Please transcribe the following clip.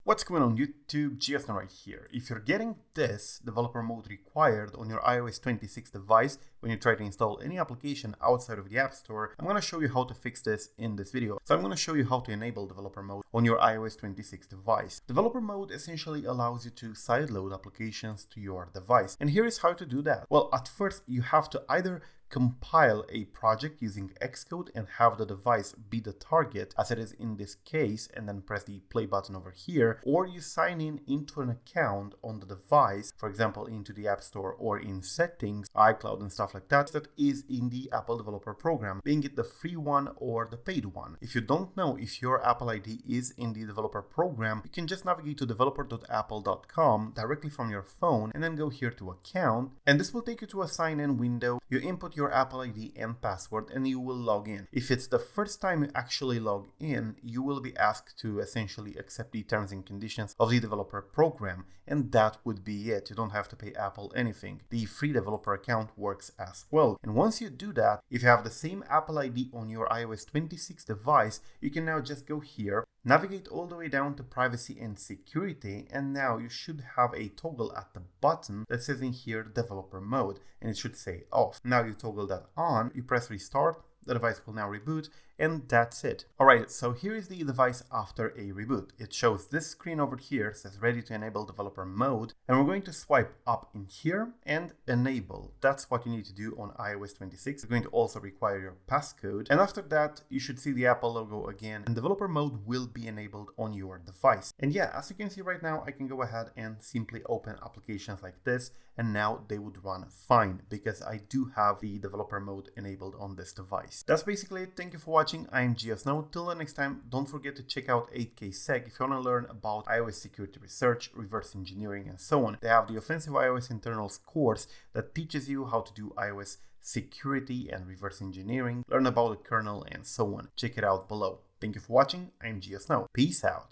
What's going on YouTube? Geosno right here. If you're getting this developer mode required on your iOS 26 device when you try to install any application outside of the App Store, I'm going to show you how to fix this in this video. So I'm going to show you how to enable developer mode on your iOS 26 device. Developer mode essentially allows you to sideload applications to your device. And here is how to do that. Well, at first you have to either compile a project using Xcode and have the device be the target as it is in this case, and then press the play button over here, or you sign in into an account on the device, for example into the App Store or in settings, iCloud and stuff like that, that is in the Apple developer program, being it the free one or the paid one. If you don't know if your Apple ID is in the developer program, you can just navigate to developer.apple.com directly from your phone and then go here to account, and this will take you to a sign in window. You input your Apple ID and password and you will log in. If it's the first time you actually log in, you will be asked to essentially accept the terms and conditions of the developer program, and that would be it. You don't have to pay Apple anything. The free developer account works as well. And once you do that, if you have the same Apple ID on your iOS 26 device, you can now just go here, navigate all the way down to privacy and security, and now you should have a toggle at the bottom that says in here developer mode, and it should say off. Now you toggle that on, you press restart, the device will now reboot, and that's it. Alright, so here is the device after a reboot. It shows this screen over here, says ready to enable developer mode, and we're going to swipe up in here and enable. That's what you need to do on iOS 26. It's going to also require your passcode, and after that you should see the Apple logo again, and developer mode will be enabled on your device. And yeah, as you can see right now, I can go ahead and simply open applications like this, and now they would run fine because I do have the developer mode enabled on this device. That's basically it. Thank you for watching. I'm Geosno. Till the next time, don't forget to check out 8kseg if you want to learn about iOS security research, reverse engineering, and so on. They have the Offensive iOS Internals course that teaches you how to do iOS security and reverse engineering, learn about the kernel, and so on. Check it out below. Thank you for watching. I'm Geosno. Peace out.